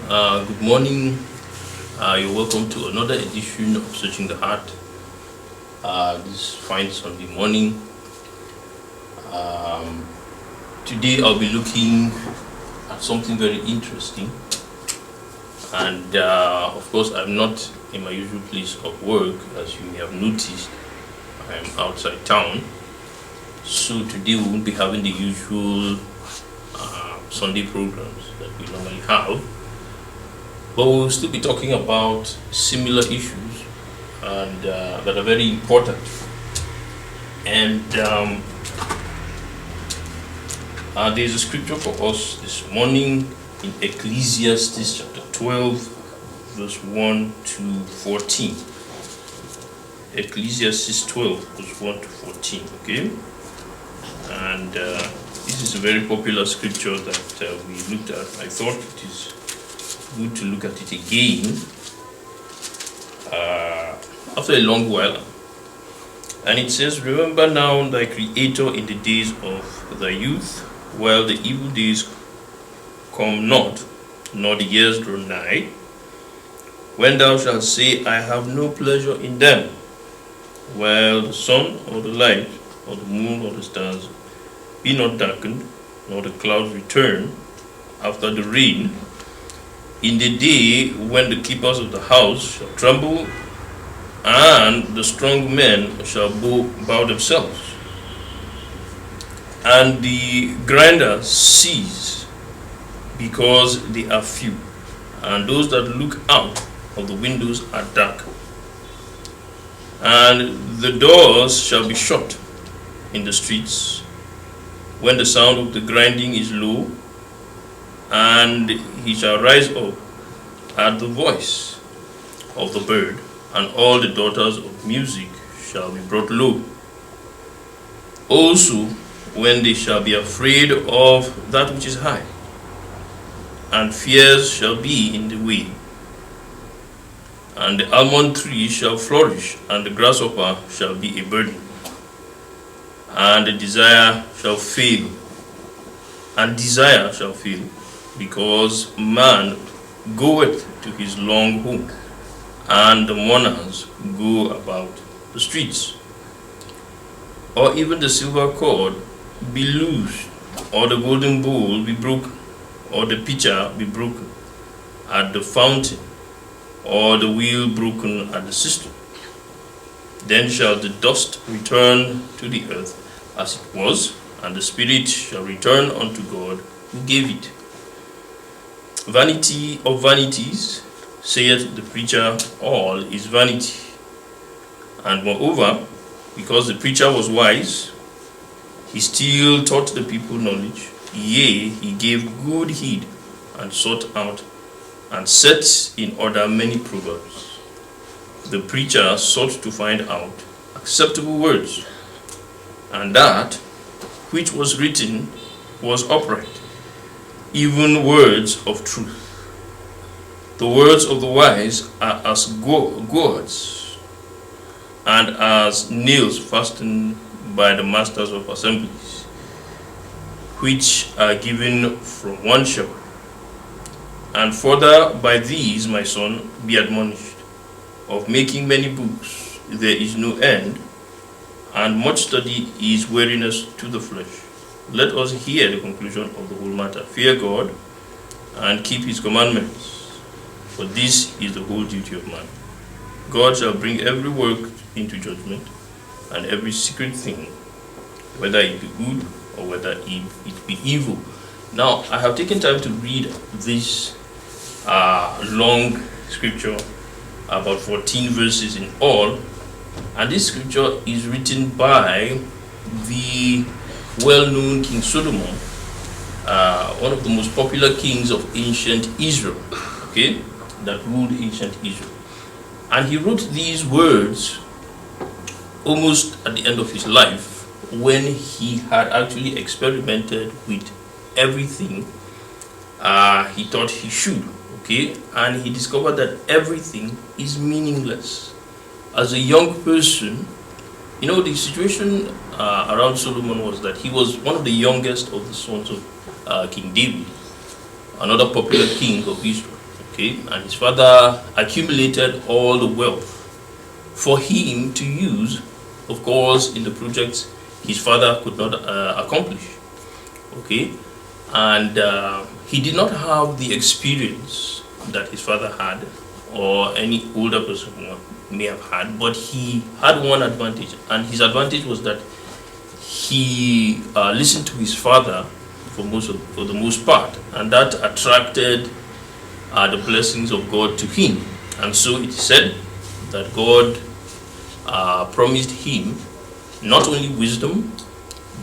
Good morning. You're welcome to another edition of Searching the Heart. This fine Sunday morning. Um, Today I'll be looking at something very interesting. And of course, I'm not in my usual place of work, as you may have noticed. I'm outside town. So today we won't be having the usual Sunday programs that we normally have. But we'll still be talking about similar issues and that are very important. And there's a scripture for us this morning in Ecclesiastes chapter 12, verse 1 to 14. Ecclesiastes 12, verse 1 to 14, okay? And this is a very popular scripture that we looked at. I thought it is good to look at it again after a long while. And it says, "Remember now thy Creator in the days of thy youth, while the evil days come not, nor the years draw nigh, when thou shalt say, I have no pleasure in them, while the sun or the light or the moon or the stars be not darkened, nor the clouds return after the rain, in the day when the keepers of the house shall tremble, and the strong men shall bow themselves, and the grinders cease, because they are few, and those that look out of the windows are dark, and the doors shall be shut in the streets, when the sound of the grinding is low, and he shall rise up at the voice of the bird, and all the daughters of music shall be brought low. Also, when they shall be afraid of that which is high, and fears shall be in the way, and the almond tree shall flourish, and the grasshopper shall be a burden, and the desire shall fail, because man goeth to his long home, and the mourners go about the streets. Or even the silver cord be loosed, or the golden bowl be broken, or the pitcher be broken at the fountain, or the wheel broken at the cistern. Then shall the dust return to the earth as it was, and the spirit shall return unto God who gave it. Vanity of vanities, saith the preacher, all is vanity. And moreover, because the preacher was wise, he still taught the people knowledge. Yea, he gave good heed, and sought out, and set in order many proverbs. The preacher sought to find out acceptable words, and that which was written was upright, even words of truth. The words of the wise are as gourds, and as nails fastened by the masters of assemblies, which are given from one shepherd. And further, by these, my son, be admonished. Of making many books there is no end, and much study is weariness to the flesh. Let us hear the conclusion of the whole matter. Fear God, and keep his commandments, for this is the whole duty of man. God shall bring every work into judgment, and every secret thing, whether it be good or whether it be evil." Now, I have taken time to read this long scripture, about 14 verses in all, and this scripture is written by the well-known King Solomon, one of the most popular kings of ancient Israel, okay, that ruled ancient Israel. And he wrote these words almost at the end of his life, when he had actually experimented with everything he thought he should, okay, and he discovered that everything is meaningless. As a young person, you know, the situation around Solomon was that he was one of the youngest of the sons of King David, another popular king of Israel. Okay, and his father accumulated all the wealth for him to use, of course, in the projects his father could not accomplish. Okay, and he did not have the experience that his father had, or any older person may have had, but he had one advantage, and his advantage was that he listened to his father for the most part, and that attracted the blessings of God to him. And so it is said that God promised him not only wisdom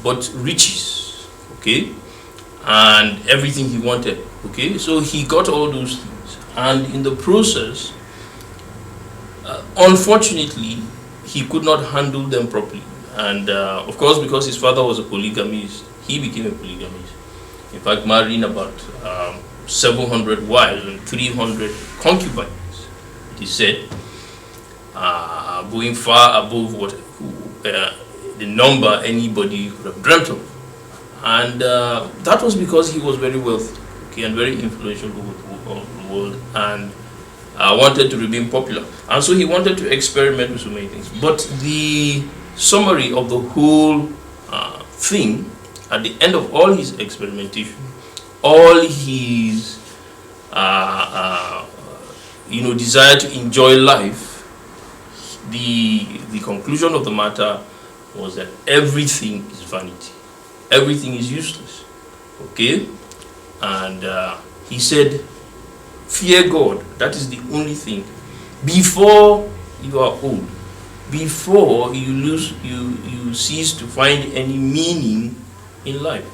but riches, okay, and everything he wanted. Okay, so he got all those things, and in the process, unfortunately, he could not handle them properly. And of course, because his father was a polygamist, he became a polygamist. In fact, marrying about 700 wives and 300 concubines, it is said, going far above what the number anybody could have dreamt of. And that was because he was very wealthy, okay, and very influential over the world, and wanted to remain popular. And so he wanted to experiment with so many things. But the summary of the whole thing, at the end of all his experimentation, all his desire to enjoy life, the conclusion of the matter was that everything is vanity, everything is useless. Okay, and he said, fear God. That is the only thing. Before you are old, before you cease to find any meaning in life.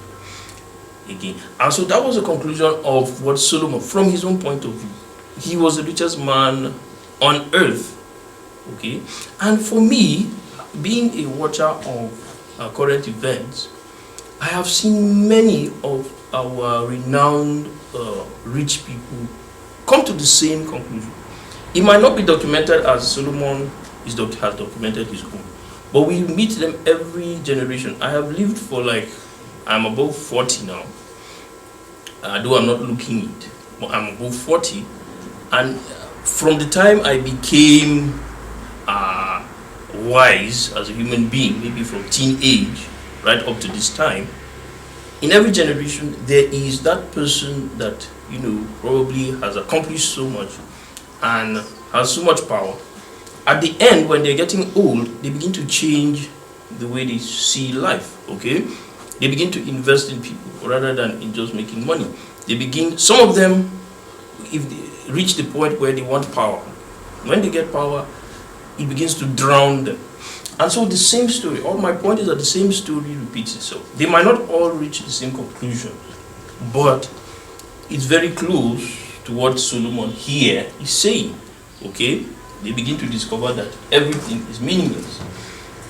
Again, and so that was the conclusion of what Solomon, from his own point of view, he was the richest man on earth. Okay, and for me, being a watcher of current events, I have seen many of our renowned rich people come to the same conclusion. It might not be documented as Solomon has documented his own, but we meet them every generation. I have lived for I'm above 40 now, though I'm not looking it, but I'm above 40, and from the time I became wise as a human being, maybe from teenage right up to this time, in every generation there is that person that probably has accomplished so much and has so much power. At the end, when they're getting old, they begin to change the way they see life. Okay, they begin to invest in people rather than in just making money. Some of them, if they reach the point where they want power, when they get power, it begins to drown them. And so the same story, all my point is that the same story repeats itself. They might not all reach the same conclusion, but it's very close to what Solomon here is saying. Okay, they begin to discover that everything is meaningless.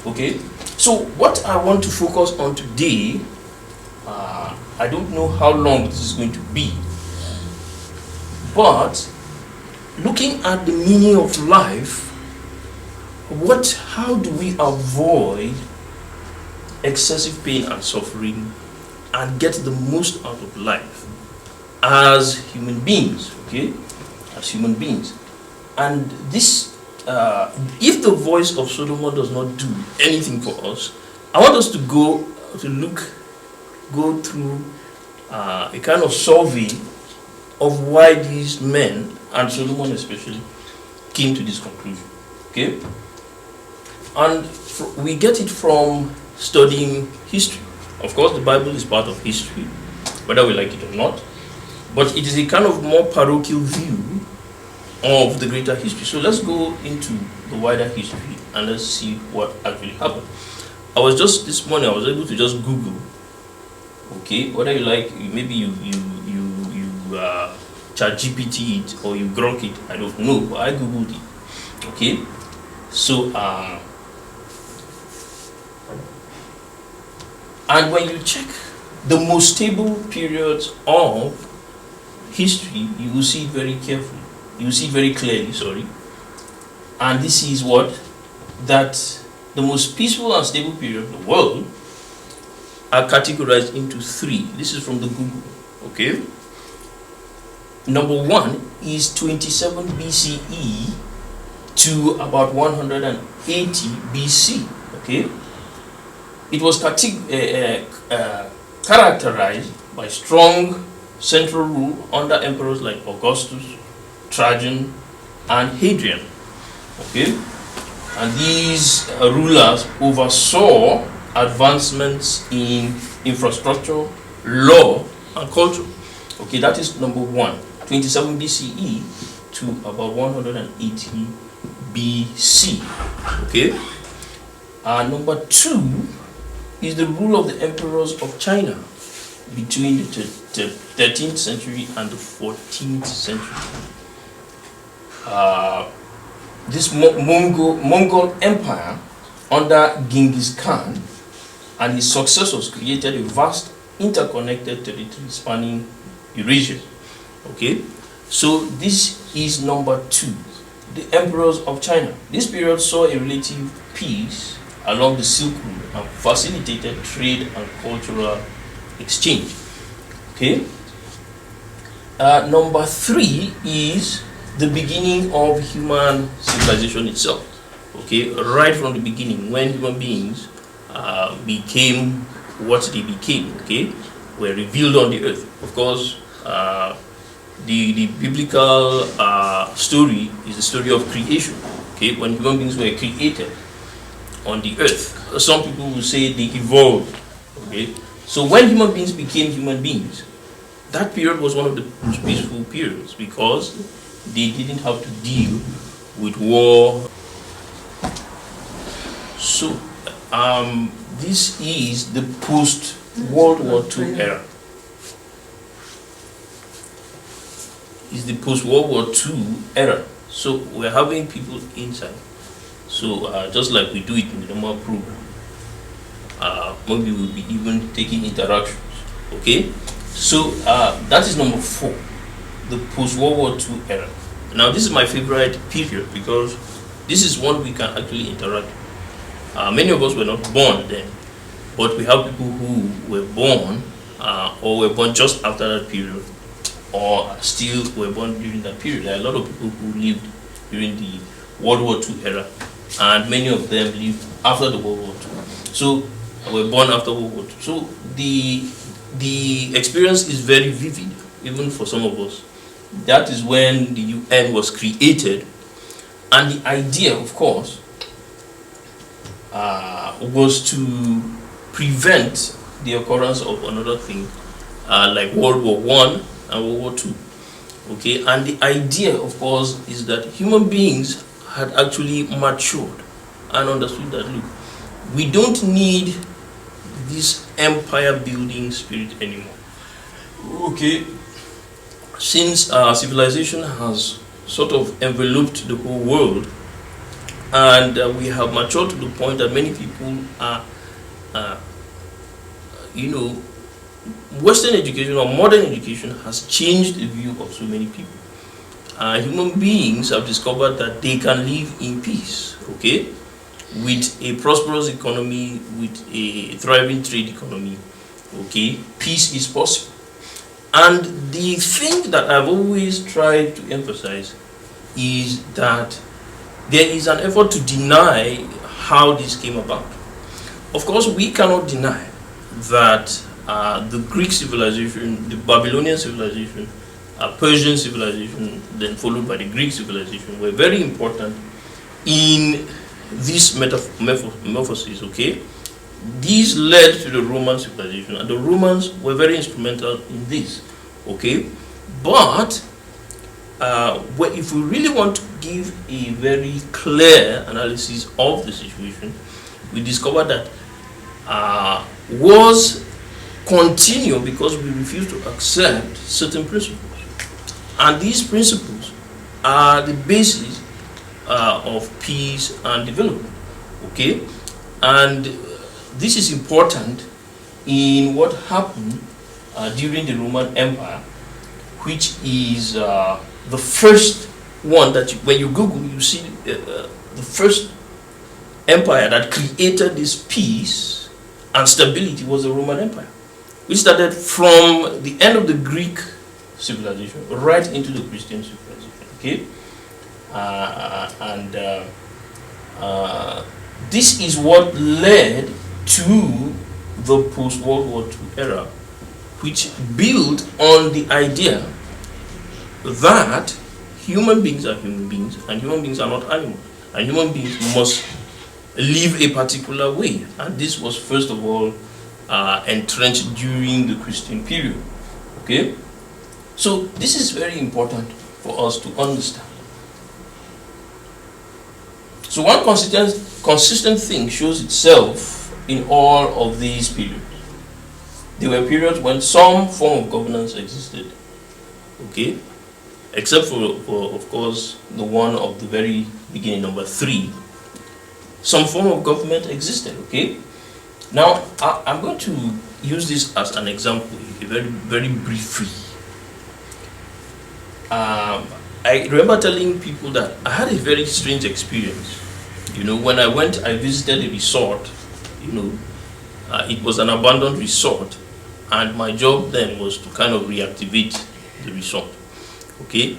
Okay, so what I want to focus on today, I don't know how long this is going to be, but looking at the meaning of life, how do we avoid excessive pain and suffering and get the most out of life as human beings? Okay, as human beings. And this, if the voice of Solomon does not do anything for us, I want us to go through a kind of survey of why these men, and Solomon especially, came to this conclusion. Okay, and we get it from studying history. Of course, the Bible is part of history, whether we like it or not, but it is a kind of more parochial view of the greater history. So let's go into the wider history and let's see what actually happened. This morning I was able to just Google, okay, whether you like, maybe you chat GPT it or you grok it, I don't know, but I Googled it. Okay, so and when you check the most stable periods of history, you will see it very carefully. You will see it very clearly, sorry. And this is that the most peaceful and stable period of the world are categorized into three. This is from the Google, okay? Number 1 is 27 BCE to about 180 BC. Okay, it was characterized by strong central rule under emperors like Augustus, Trajan, and Hadrian. Okay, and these rulers oversaw advancements in infrastructure, law, and culture. Okay, that is number 1, 27 BCE to about 180 BC. Okay, number 2 is the rule of the emperors of China between the 13th century and the 14th century. This Mongol Empire under Genghis Khan and his successors created a vast interconnected territory spanning Eurasia. Okay, so this is number 2, the emperors of China. This period saw a relative peace along the Silk Road and facilitated trade and cultural exchange. Okay, number 3 is the beginning of human civilization itself. Okay, right from the beginning, when human beings became what they became, okay, were revealed on the earth. Of course, the biblical story is the story of creation. Okay, when human beings were created on the earth, some people will say they evolved. Okay, so when human beings became human beings, that period was one of the most peaceful periods because they didn't have to deal with war. So this is the post-World War II era. Is the post-World War II era. So we're having people inside. So just like we do it in the normal program, maybe we'll be even taking interactions. Okay, so that is number 4, the post-World War II era. Now this is my favorite period because this is one we can actually interact. Many of us were not born then, but we have people who were born or were born just after that period, or still were born during that period. There are a lot of people who lived during the World War II era, and many of them lived after the World War II. So were born after World War II. So the experience is very vivid, even for some of us. That is when the UN was created, and the idea, of course, was to prevent the occurrence of another thing like World War I and World War II. Okay, and the idea, of course, is that human beings had actually matured and understood that, look, we don't need this empire building spirit anymore. Okay, since civilization has sort of enveloped the whole world, and we have matured to the point that many people are, Western education or modern education has changed the view of so many people. Human beings have discovered that they can live in peace, okay, with a prosperous economy, with a thriving trade economy, okay. Peace is possible. And the thing that I've always tried to emphasize is that there is an effort to deny how this came about. Of course, we cannot deny that the Greek civilization, the Babylonian civilization, Persian civilization, then followed by the Greek civilization, were very important in this metamorphosis, okay? These led to the Roman civilization, and the Romans were very instrumental in this, okay? But if we really want to give a very clear analysis of the situation, we discover that wars continue because we refuse to accept certain principles. And these principles are the basis of peace and development, okay? And this is important in what happened during the Roman Empire, which is the first one that when you Google, you see the first empire that created this peace and stability was the Roman Empire, which started from the end of the Greek civilization right into the Christian civilization. Okay, this is what led to the post-World War II era, which built on the idea that human beings are human beings and human beings are not animals, and human beings must live a particular way. And this was first of all entrenched during the Christian period. Okay, so this is very important for us to understand. So one consistent thing shows itself in all of these periods. There were periods when some form of governance existed, okay, except for of course the one of the very beginning, number 3. Some form of government existed, okay. Now I'm going to use this as an example, very briefly. I remember telling people that I had a very strange experience. You know, when I visited a resort. You know, it was an abandoned resort, and my job then was to kind of reactivate the resort. Okay,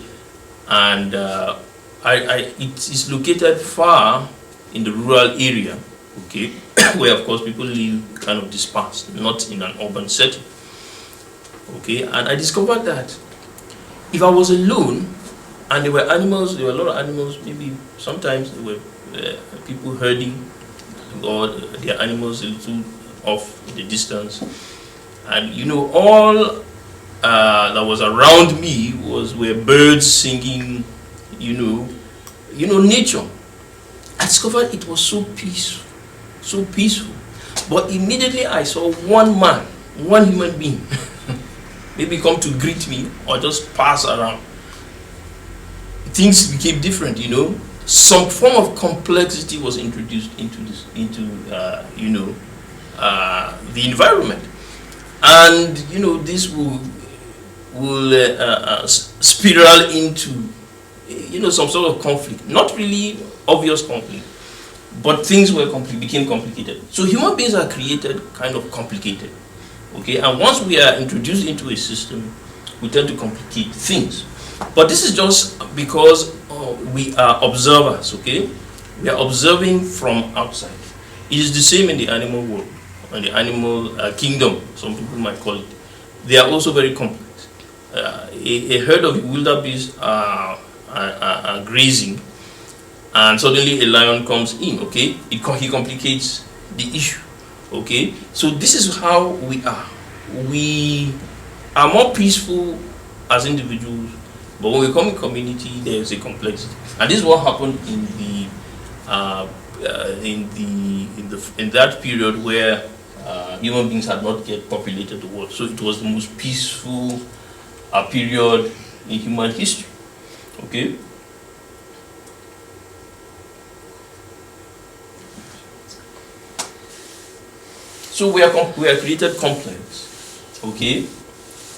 and it is located far in the rural area. Okay, where of course people live kind of dispersed, not in an urban setting. Okay, and I discovered that if I was alone and there were animals, there were a lot of animals, maybe sometimes there were people herding or their animals a little off the distance, and you know, all that was around me were birds singing, you know, nature. I discovered it was so peaceful. But immediately I saw one man, one human being, maybe come to greet me or just pass around. Things became different, you know. Some form of complexity was introduced into the environment, and you know, this will spiral into, you know, some sort of conflict. Not really obvious conflict, but things became complicated. So human beings are created kind of complicated, okay. And once we are introduced into a system, we tend to complicate things. But this is just because we are observers, okay? We are observing from outside. It is the same in the animal world, in the animal kingdom, some people might call it. They are also very complex. A herd of wildebeest are grazing, and suddenly a lion comes in, okay? He complicates the issue, okay? So this is how we are. We are more peaceful as individuals, but when we come in community, there is a complexity, and this is what happened in that period where human beings had not yet populated the world. So it was the most peaceful period in human history. Okay. So we are created complex. Okay,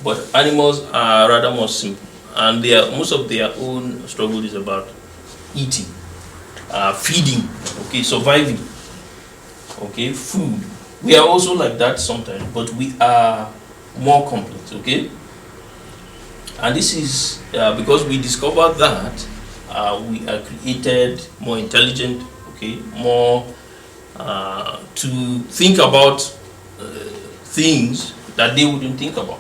but animals are rather more simple. And most of their own struggle is about eating, feeding, okay, surviving, okay, food. We are also like that sometimes, but we are more complex, okay. And this is because we discovered that we are created more intelligent, okay, more to think about things that they wouldn't think about.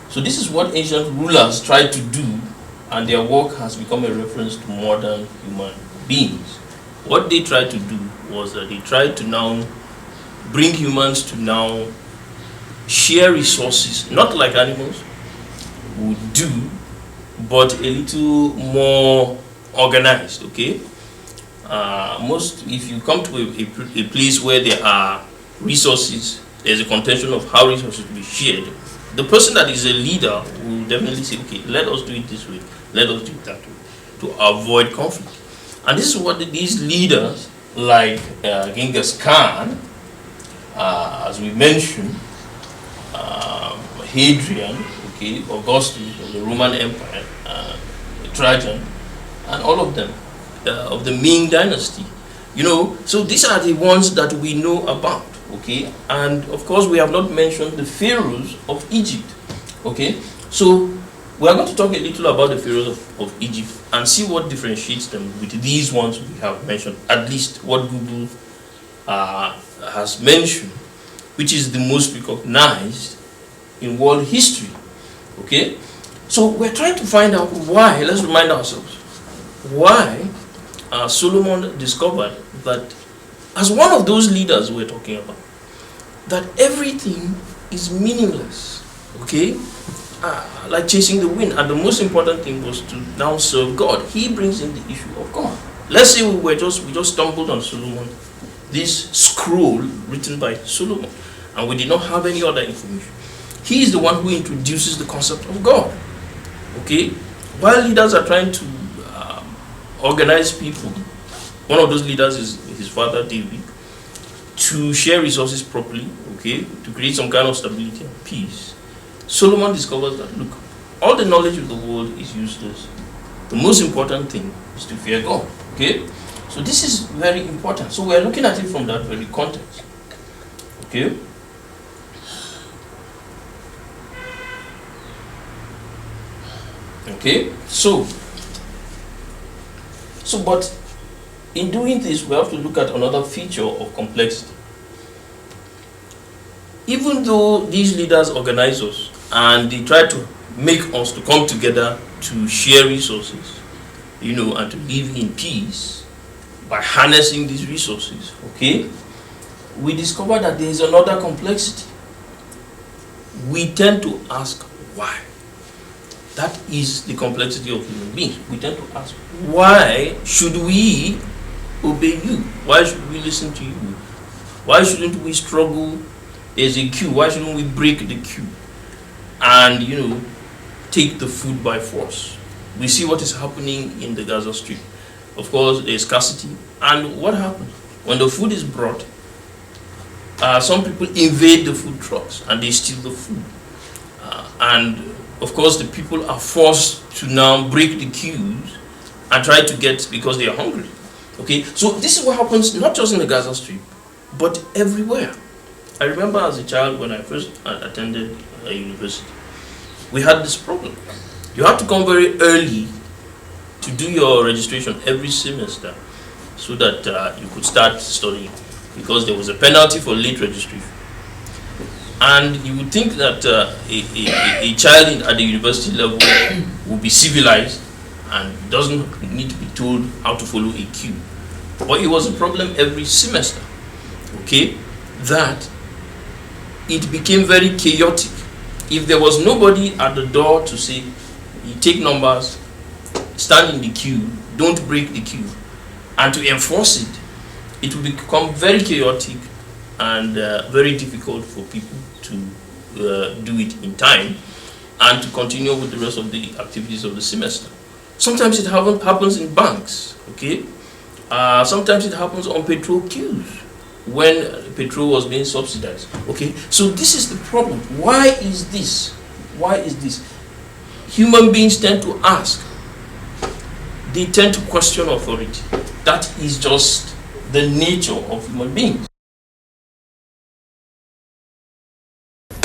So this is what ancient rulers tried to do, and their work has become a reference to modern human beings. What they tried to do was that they tried to now bring humans to now share resources, not like animals would do, but a little more organized, okay? If you come to a place where there are resources, there's a contention of how resources will be shared. The person that is a leader will definitely say, okay, let us do it this way, let us do it that way, to avoid conflict. And this is what these leaders, like Genghis Khan, as we mentioned, Hadrian, okay, Augustus of the Roman Empire, Trajan, and all of them, of the Ming dynasty. You know, so these are the ones that we know about. Okay, and of course we have not mentioned the pharaohs of Egypt. Okay, So we are going to talk a little about the pharaohs of Egypt and see what differentiates them with these ones we have mentioned, at least what Google has mentioned, which is the most recognized in world history. Okay, so we're trying to find out why. Let's remind ourselves why Solomon discovered that, as one of those leaders we're talking about, that everything is meaningless. Okay, like chasing the wind, and the most important thing was to now serve God. He brings in the issue of God. Let's say we just stumbled on Solomon, this scroll written by Solomon, and we did not have any other information. He is the one who introduces the concept of God. Okay, while leaders are trying to organize people, one of those leaders is his father David, to share resources properly, okay, to create some kind of stability and peace. Solomon discovers that, look, all the knowledge of the world is useless. The most important thing is to fear God. Okay, so this is very important. So we are looking at it from that very context. Okay. Okay, so but in doing this, we have to look at another feature of complexity. Even though these leaders organize us and they try to make us to come together to share resources, and to live in peace by harnessing these resources, okay, we discover that there is another complexity. We tend to ask why. That is the complexity of human beings. We tend to ask, why should we obey you? Why should we listen to you? Why shouldn't we struggle? There's a queue. Why shouldn't we break the queue and take the food by force? We see what is happening in the Gaza Strip. Of course, there's scarcity. And what happens? When the food is brought, some people invade the food trucks and they steal the food. And of course, the people are forced to now break the queues and try to get, because they are hungry. Okay, so this is what happens not just in the Gaza Strip, but everywhere. I remember as a child when I first attended a university, we had this problem. You had to come very early to do your registration every semester so that you could start studying, because there was a penalty for late registration. And you would think that a child at the university level will be civilized and doesn't need to be told how to follow a queue. But it was a problem every semester, okay, that it became very chaotic. If there was nobody at the door to say, you take numbers, stand in the queue, don't break the queue, and to enforce it, it will become very chaotic and very difficult for people to do it in time and to continue with the rest of the activities of the semester. Sometimes it happens in banks, okay? Sometimes it happens on petrol queues when petrol was being subsidized, okay? So this is the problem. Why is this? Why is this? Human beings tend to ask. They tend to question authority. That is just the nature of human beings.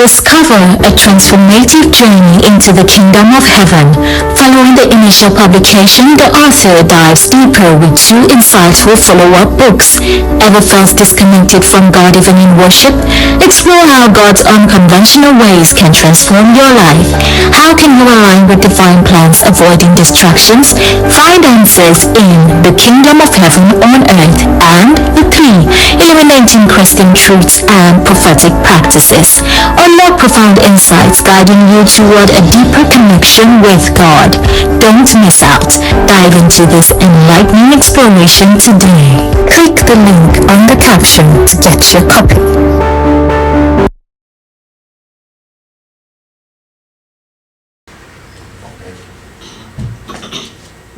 Discover a transformative journey into the kingdom of heaven. Following the initial publication, the author dives deeper with 2 insightful follow-up books. Ever felt disconnected from God even in worship? Explore how God's unconventional ways can transform your life. How can you align with divine plans, avoiding distractions? Find answers in The Kingdom of Heaven on Earth and The 3, Illuminating Christian Truths and Prophetic Practices. Unlock profound insights guiding you toward a deeper connection with God. Don't miss out. Dive into this enlightening exploration today. Click the link on the caption to get your copy.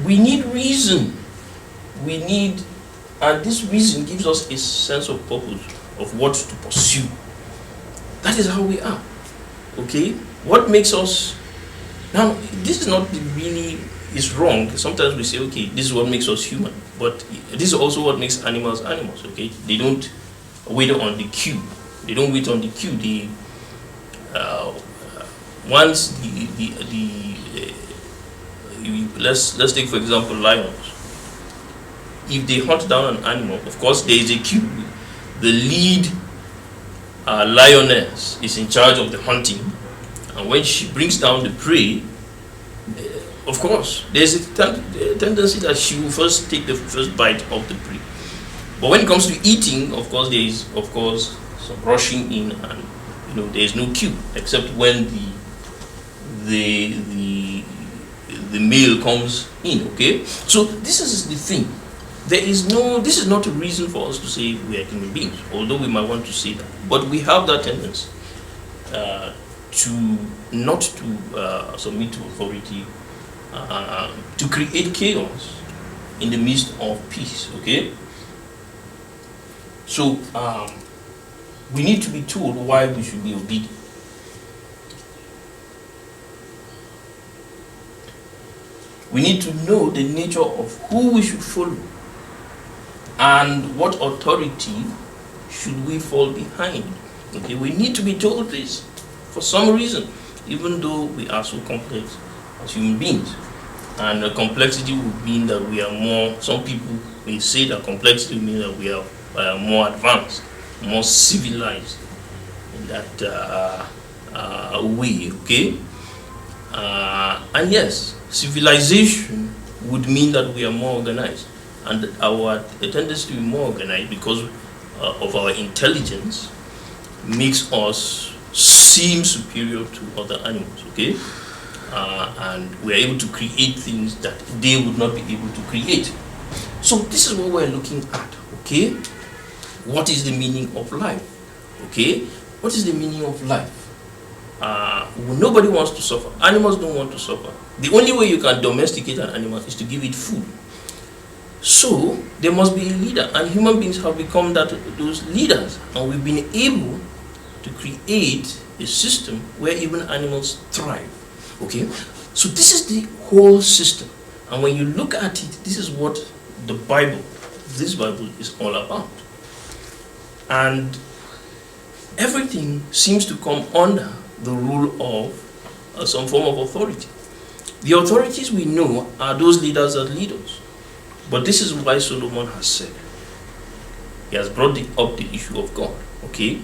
We need reason. And this reason gives us a sense of purpose, of what to pursue. That is how we are. Okay? What makes us... Now, this is not really... It's wrong. Sometimes we say, okay, this is what makes us human. But this is also what makes animals animals, okay? They don't wait on the queue. They don't wait on the queue. Once let's take for example lions. If they hunt down an animal, of course there is a queue. The lead lioness is in charge of the hunting, and when she brings down the prey, of course there's a tendency that she will first take the first bite of the prey. But when it comes to eating, of course there is some rushing in, and there is no queue except when the male comes in. Okay, so this is the thing. This is not a reason for us to say we are human beings, although we might want to say that. But we have that tendency to not to submit to authority, to create chaos in the midst of peace. Okay, so we need to be told why we should be obedient. We need to know the nature of who we should follow and what authority should we fall behind. Okay, we need to be told this for some reason, even though we are so complex as human beings. And the complexity would mean that we are more, some people may say that complexity means that we are more advanced, more civilized in that way. Okay, and yes, civilization would mean that we are more organized, and our tendency to be more organized because of our intelligence makes us seem superior to other animals. Okay, and we are able to create things that they would not be able to create. So this is what we're looking at. Okay, what is the meaning of life? Okay, what is the meaning of life? Nobody wants to suffer. Animals don't want to suffer. The only way you can domesticate an animal is to give it food. So there must be a leader, and human beings have become those leaders, and we've been able to create a system where even animals thrive. Okay, so this is the whole system, and when you look at it, this is what this Bible is all about, and everything seems to come under the rule of some form of authority. The authorities we know are those leaders that lead us. But this is why Solomon has said, he has brought up the issue of God. Okay,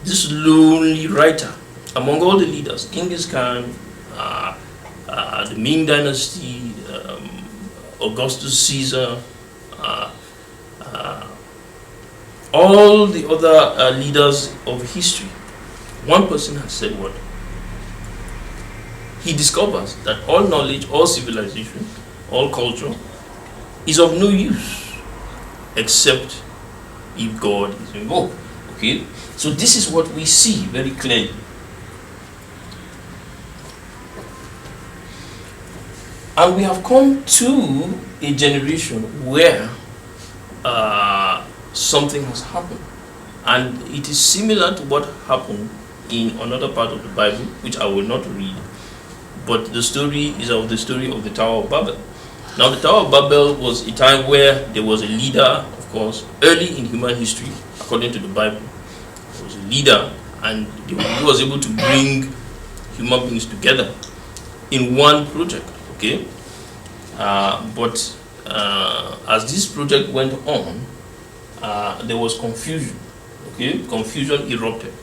this lonely writer, among all the leaders, Genghis Khan, the Ming Dynasty, Augustus Caesar, all the other leaders of history, one person has said what? He discovers that all knowledge, all civilization, all culture is of no use except if God is involved. Okay, so this is what we see very clearly. And we have come to a generation where something has happened, and it is similar to what happened in another part of the Bible, which I will not read, but the story is of the Tower of Babel. Now, the Tower of Babel was a time where there was a leader, of course, early in human history, according to the Bible. There was a leader, and he was able to bring human beings together in one project. Okay, but as this project went on, there was confusion. Okay, confusion erupted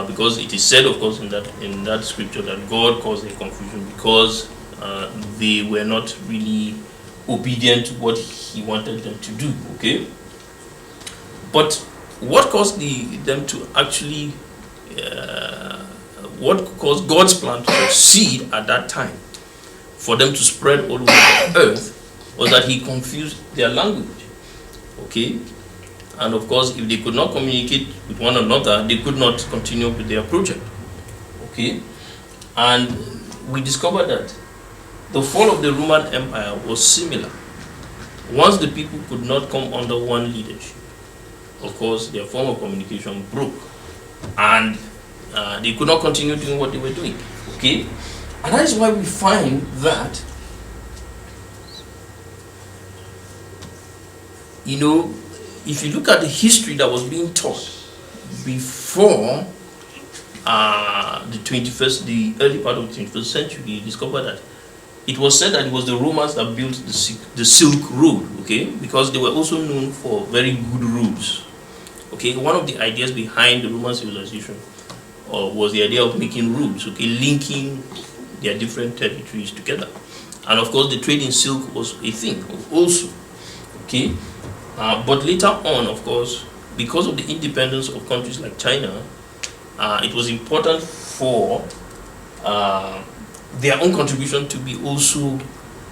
because it is said, of course, in that scripture that God caused the confusion because they were not really obedient to what He wanted them to do. Okay, but what caused them to actually? What caused God's plan to succeed at that time, for them to spread all over the earth, was that He confused their language. Okay, and of course, if they could not communicate with one another, they could not continue with their project. Okay, and we discovered that the fall of the Roman Empire was similar. Once the people could not come under one leadership, of course, their form of communication broke, and they could not continue doing what they were doing. Okay, and that is why we find that, if you look at the history that was being taught before the early part of the 21st century, you discover that it was said that it was the Romans that built the Silk Road, okay, because they were also known for very good roads. Okay, one of the ideas behind the Roman civilization was the idea of making roads, okay, linking their different territories together. And of course, the trade in silk was a thing also, okay. But later on, of course, because of the independence of countries like China, it was important for their own contribution to be also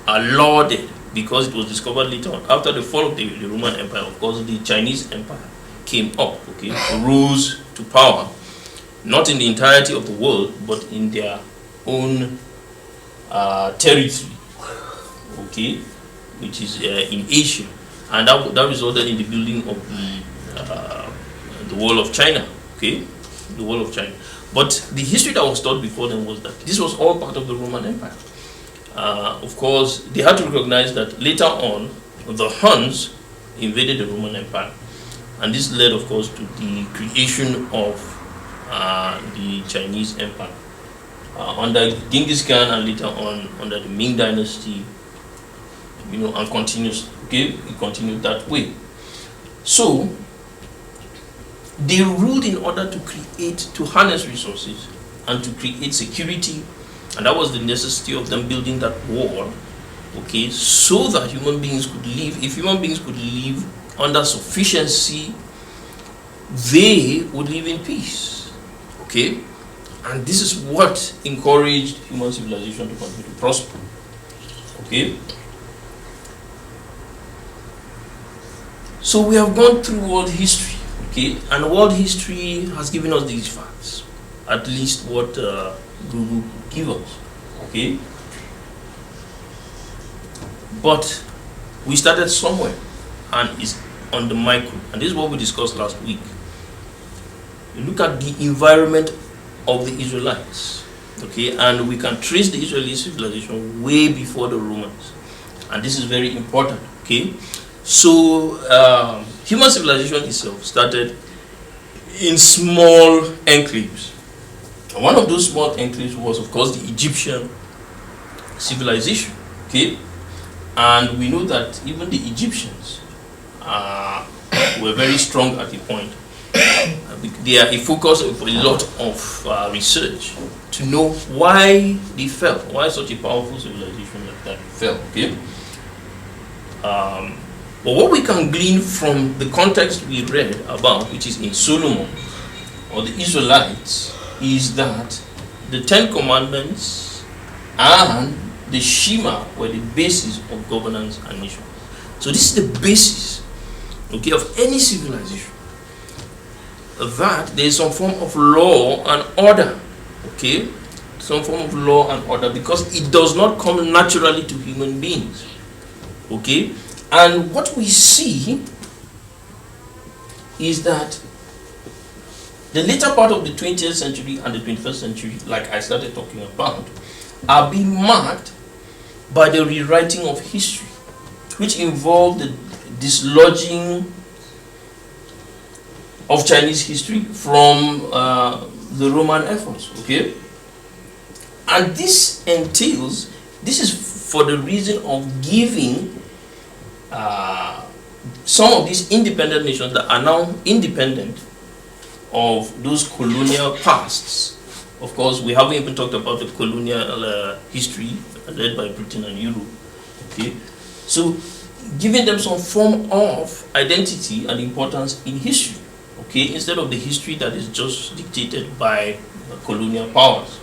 lauded, because it was discovered later on, after the fall of the Roman Empire. Of course, the Chinese Empire came up, okay, rose to power, not in the entirety of the world, but in their own territory, okay, which is in Asia, and that resulted in the building of the Wall of China, okay, the Wall of China. But the history that was taught before them was that this was all part of the Roman Empire. Of course, they had to recognize that later on, the Huns invaded the Roman Empire, and this led, of course, to the creation of the Chinese Empire under Genghis Khan, and later on under the Ming Dynasty, you know, and continues. Okay, it continued that way. So they ruled in order to harness resources and to create security, and that was the necessity of them building that wall, okay, so that human beings could live. If human beings could live under sufficiency, they would live in peace, okay. And this is what encouraged human civilization to continue to prosper, okay. So we have gone through world history, okay, and world history has given us these facts, at least what Google give us, okay. But we started somewhere, and it's on the micro, and this is what we discussed last week. You look at the environment of the Israelites, okay, and we can trace the Israeli civilization way before the Romans, and this is very important, okay. So human civilization itself started in small enclaves. And one of those small enclaves was, of course, the Egyptian civilization, okay. And we know that even the Egyptians were very strong at a point. They are a focus of a lot of research to know why they fell, why such a powerful civilization like that fell, okay. But what we can glean from the context we read about, which is in Solomon or the Israelites, is that the Ten Commandments and the Shema were the basis of governance and nation. So this is the basis, okay, of any civilization, that there is some form of law and order, okay, some form of law and order, because it does not come naturally to human beings, okay. And what we see is that the later part of the 20th century and the 21st century, like I started talking about, are being marked by the rewriting of history, which involved the dislodging of Chinese history from the Roman efforts, okay? And this entails, this is for the reason of giving some of these independent nations that are now independent of those colonial pasts. Of course, we haven't even talked about the colonial history led by Britain and Europe, okay? So giving them some form of identity and importance in history, okay, instead of the history that is just dictated by colonial powers.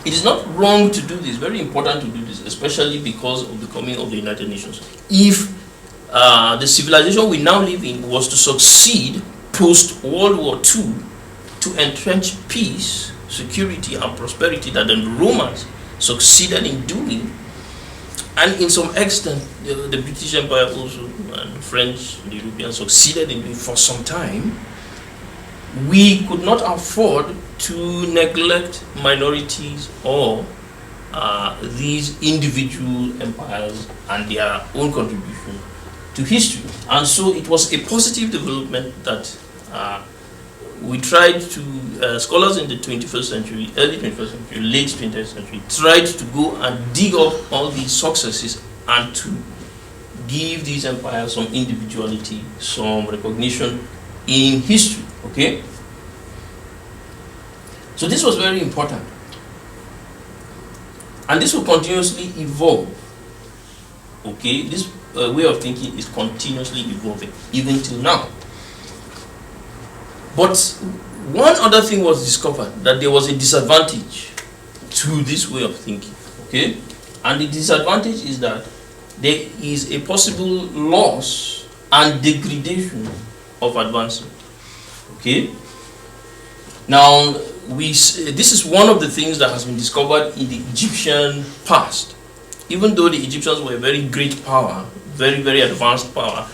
It is not wrong to do this, very important to do this, especially because of the coming of the United Nations. If the civilization we now live in was to succeed post-World War II to entrench peace, security, and prosperity that the Romans succeeded in doing, and in some extent the British Empire also, and the French, the Europeans succeeded in doing for some time, we could not afford to neglect minorities or these individual empires and their own contribution to history. And so it was a positive development that we tried to, scholars in the 21st century, early 21st century, late 20th century, tried to go and dig up all these successes and to give these empires some individuality, some recognition in history, okay? So this was very important. And this will continuously evolve, okay? This way of thinking is continuously evolving, even till now. But one other thing was discovered, that there was a disadvantage to this way of thinking, okay? And the disadvantage is that there is a possible loss and degradation of advancement, okay? Now, this is one of the things that has been discovered in the Egyptian past. Even though the Egyptians were a very great power, very, very advanced power,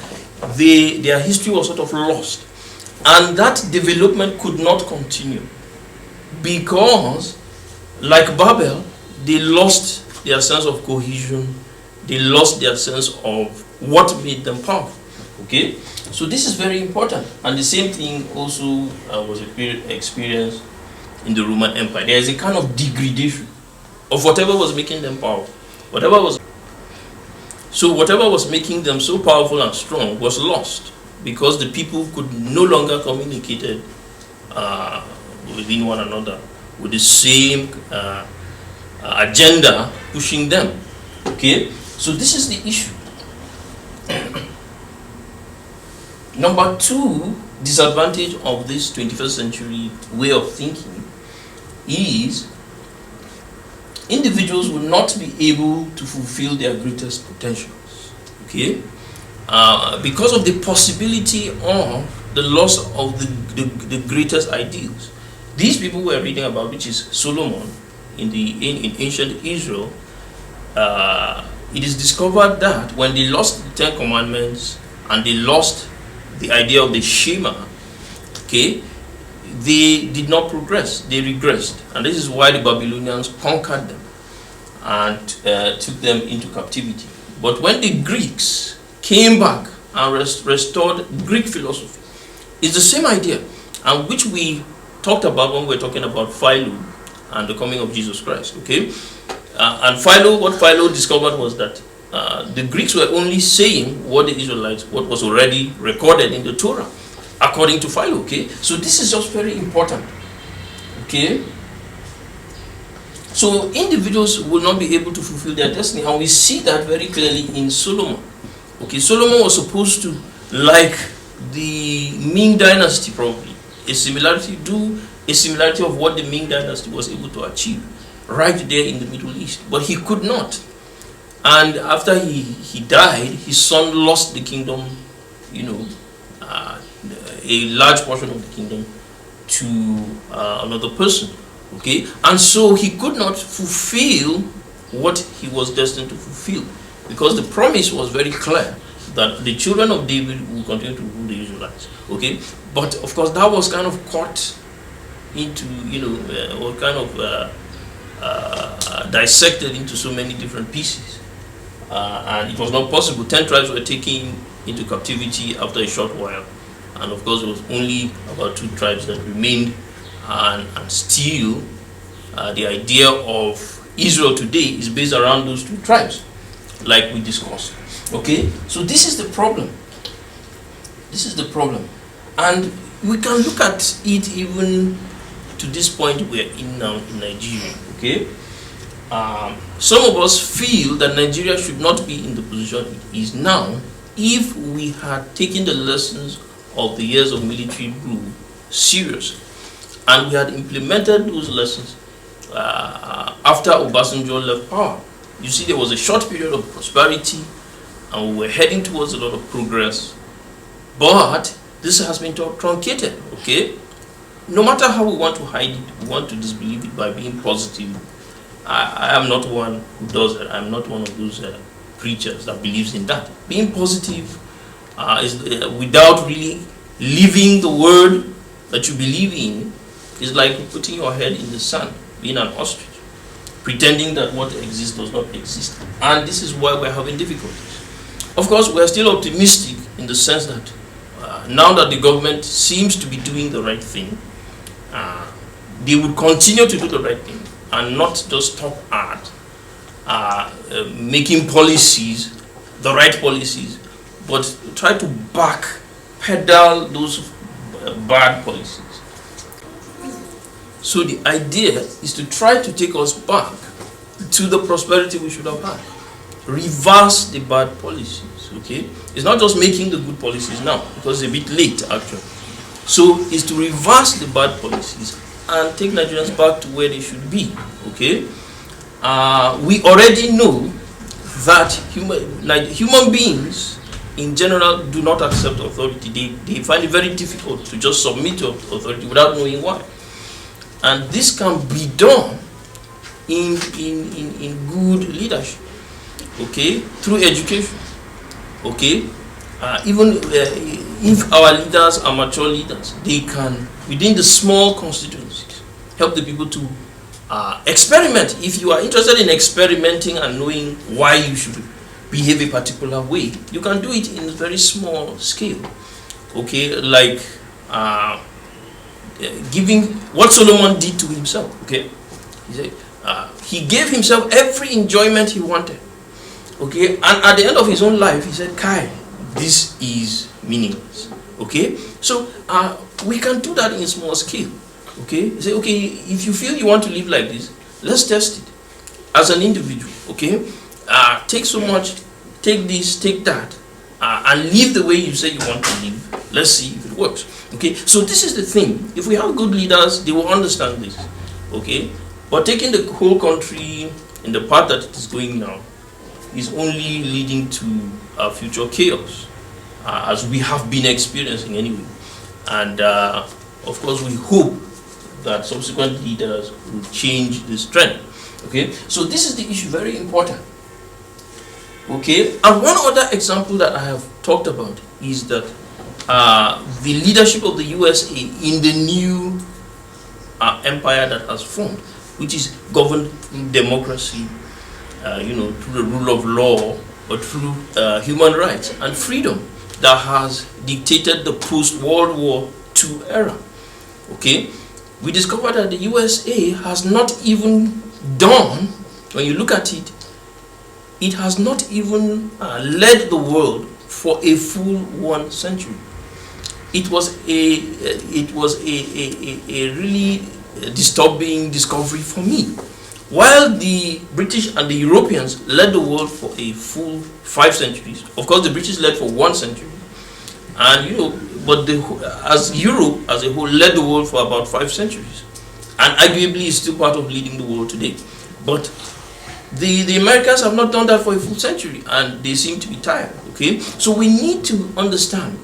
their history was sort of lost. And that development could not continue because, like Babel, they lost their sense of cohesion, they lost their sense of what made them powerful. Okay? So this is very important. And the same thing also was experienced in the Roman Empire. There is a kind of degradation of whatever was making them powerful. Whatever was making them so powerful and strong was lost because the people could no longer communicate within one another with the same agenda pushing them. Okay, so this is the issue. Number two disadvantage of this 21st century way of thinking is individuals will not be able to fulfill their greatest potentials, okay? Because of the possibility of the loss of the greatest ideals. These people we're reading about, which is Solomon in ancient Israel, it is discovered that when they lost the 10 Commandments and they lost the idea of the Shema, okay, they did not progress, they regressed. And this is why the Babylonians conquered them and took them into captivity. But when the Greeks came back and restored Greek philosophy, it's the same idea, and which we talked about when we were talking about Philo and the coming of Jesus Christ, okay? And what Philo discovered was that the Greeks were only saying what the Israelites, what was already recorded in the Torah, according to Philo, okay? So this is just very important, okay? So individuals will not be able to fulfill their destiny, and we see that very clearly in Solomon. Okay, Solomon was supposed to, like the Ming dynasty probably, a similarity of what the Ming dynasty was able to achieve right there in the Middle East, but he could not. And after he died, his son lost the kingdom, a large portion of the kingdom to another person, okay? And so he could not fulfill what he was destined to fulfill, because the promise was very clear that the children of David will continue to rule the Israelites, okay? But of course that was kind of caught into, or kind of dissected into so many different pieces, and it was not possible. 10 tribes were taken into captivity after a short while, and of course it was only about 2 tribes that remained, and still the idea of Israel today is based around those 2 tribes, like we discussed. Okay, so this is the problem. This is the problem, and we can look at it even to this point we're in now in Nigeria. Okay, some of us feel that Nigeria should not be in the position it is now if we had taken the lessons of the years of military rule seriously, and we had implemented those lessons after Obasanjo left power. You see, there was a short period of prosperity, and we were heading towards a lot of progress, but this has been truncated, okay? No matter how we want to hide it, we want to disbelieve it by being positive. I am not one who does that. I'm not one of those preachers that believes in that. Being positive is without really living the word that you believe in is like putting your head in the sand, being an ostrich, pretending that what exists does not exist. And this is why we're having difficulties. Of course, we're still optimistic in the sense that now that the government seems to be doing the right thing, they would continue to do the right thing and not just stop at making policies, the right policies, but try to pedal those bad policies. So the idea is to try to take us back to the prosperity we should have had. Reverse the bad policies, okay? It's not just making the good policies now, because it's a bit late actually. So it's to reverse the bad policies and take Nigerians back to where they should be, okay? We already know that human beings in general do not accept authority. They find it very difficult to just submit to authority without knowing why. And this can be done in good leadership, okay, through education, okay. Even if our leaders are mature leaders, they can, within the small constituencies, help the people to experiment. If you are interested in experimenting and knowing why you should behave a particular way, you can do it in a very small scale, okay, like giving what Solomon did to himself, okay. He said, he gave himself every enjoyment he wanted, okay, and at the end of his own life, he said, Kai, this is meaningless, okay. So we can do that in small scale, okay. Say, okay, if you feel you want to live like this, let's test it as an individual, okay. Take so much, take this, take that, and live the way you say you want to live. Let's see if it works, okay. So this is the thing. If we have good leaders, they will understand this, okay. But taking the whole country in the path that it is going now is only leading to future chaos, as we have been experiencing anyway. And of course, we hope that subsequent leaders will change this trend. Okay, so this is the issue, very important. Okay, and one other example that I have talked about is that the leadership of the USA in the new empire that has formed, which is governed through democracy, through the rule of law, or through human rights and freedom, that has dictated the post-World War II era. Okay, we discovered that the USA has not even done, when you look at it, it has not even led the world for a full 1 century. It was a really disturbing discovery for me. While the British and the Europeans led the world for a full 5 centuries, of course the British led for 1 century, and but as Europe as a whole led the world for about 5 centuries, and arguably is still part of leading the world today. But the Americans have not done that for a full century, and they seem to be tired. Okay, so we need to understand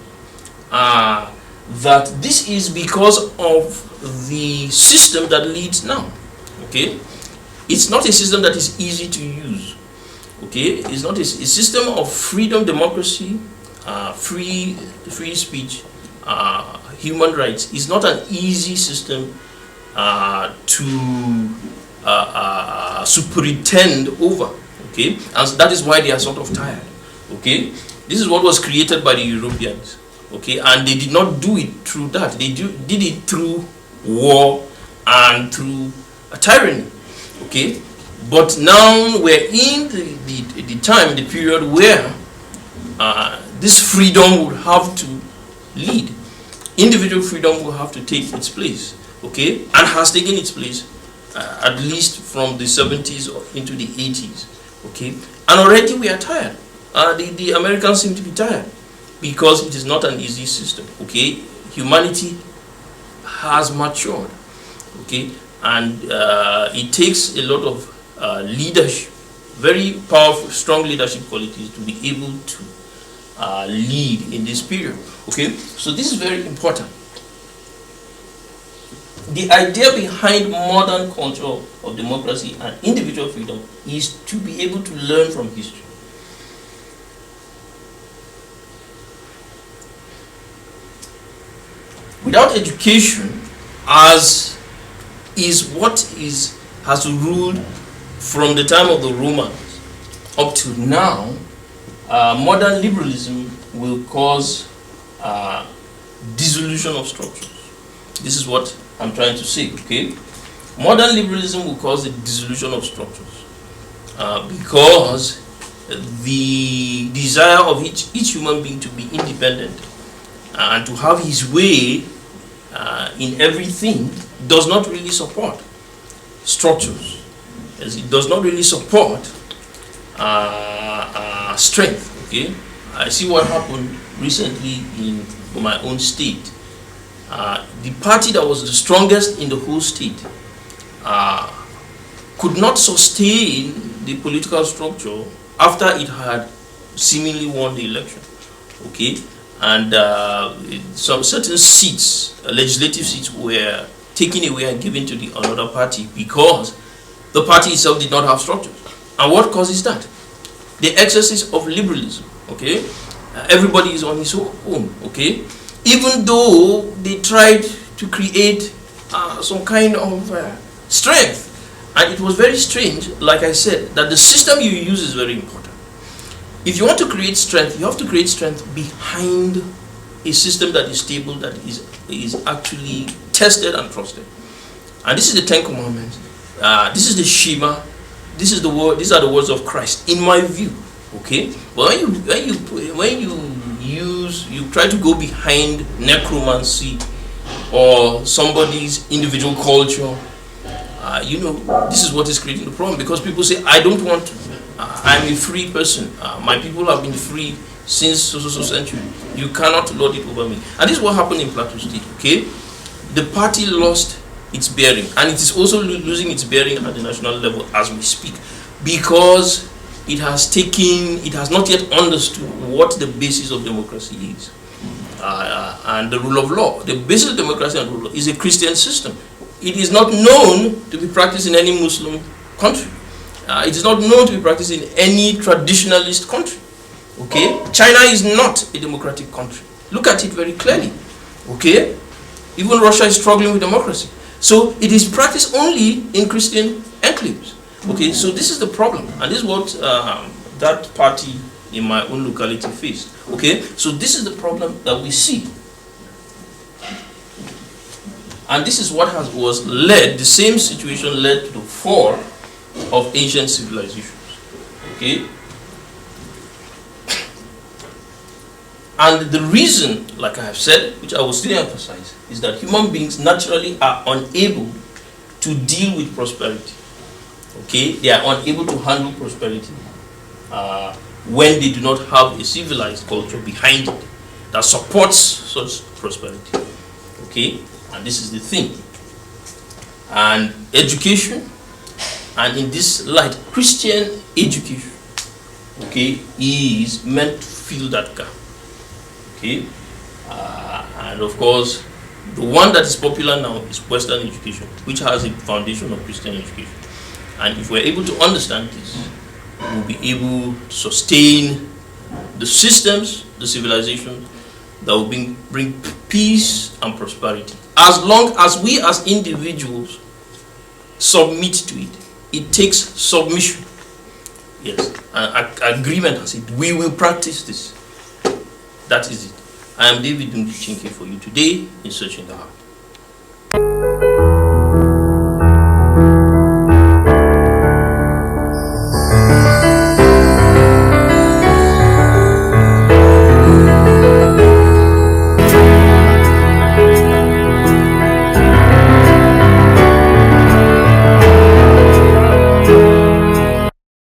that this is because of the system that leads now. Okay, it's not a system that is easy to use. Okay, it's not a system of freedom, democracy, free speech, human rights. It's not an easy system to superintend over. Okay, and that is why they are sort of tired. Okay, this is what was created by the Europeans. Okay, and they did not do it through that. They did it through war and through a tyranny. Okay, but now we're in the period where this freedom would have to lead. Individual freedom will have to take its place. Okay, and has taken its place at least from the 70s into the 80s. Okay, and already we are tired. The Americans seem to be tired because it is not an easy system. Okay, humanity has matured. Okay, and it takes a lot of leadership, very powerful, strong leadership qualities to be able to lead in this period. Okay, so this is very important. The idea behind modern culture of democracy and individual freedom is to be able to learn from history. Without education, as is what has ruled from the time of the Romans up to now, modern liberalism will cause dissolution of structures. This is what I'm trying to say, okay? Modern liberalism will cause the dissolution of structures because the desire of each human being to be independent and to have his way in everything does not really support structures. As it does not really support strength, okay? I see what happened recently in my own state. The party that was the strongest in the whole state could not sustain the political structure after it had seemingly won the election, okay? And some certain seats, legislative seats, were taken away and given to the another party because the party itself did not have structures. And what causes that? The excesses of liberalism, okay? Everybody is on his own, okay? Even though they tried to create some kind of strength. And it was very strange, like I said, that the system you use is very important. If you want to create strength, you have to create strength behind a system that is stable, that is actually tested and trusted. And this is the Ten Commandments. This is the Shema. This is the word. These are the words of Christ, in my view. Okay. But when you try to go behind necromancy or somebody's individual culture, this is what is creating the problem, because people say, I don't want to. I'm a free person. My people have been free since so century. You cannot lord it over me. And this is what happened in Plateau State. Okay, the party lost its bearing, and it is also losing its bearing at the national level as we speak, because it has not yet understood what the basis of democracy is, and the rule of law. The basis of democracy and rule of law is a Christian system. It is not known to be practiced in any Muslim country. It is not known to be practiced in any traditionalist country. Okay, China is not a democratic country. Look at it very clearly. Okay, even Russia is struggling with democracy. So it is practiced only in Christian enclaves. Okay, so this is the problem, and this is what that party in my own locality faced. Okay, so this is the problem that we see, and this is what the same situation led to the fall of ancient civilizations. Okay, and the reason, like I have said, which I will still emphasize, is that human beings naturally are unable to deal with prosperity. Okay, they are unable to handle prosperity when they do not have a civilized culture behind it that supports such prosperity. Okay, and this is the thing. And education, and in this light, Christian education, okay, is meant to fill that gap. Okay, and of course, the one that is popular now is Western education, which has a foundation of Christian education. And if we're able to understand this, we'll be able to sustain the systems, the civilizations that will bring peace and prosperity. As long as we as individuals submit to it. It takes submission. Yes, and agreement has it. We will practice this. That is it. I am David Chinke for you today in Searching the Heart.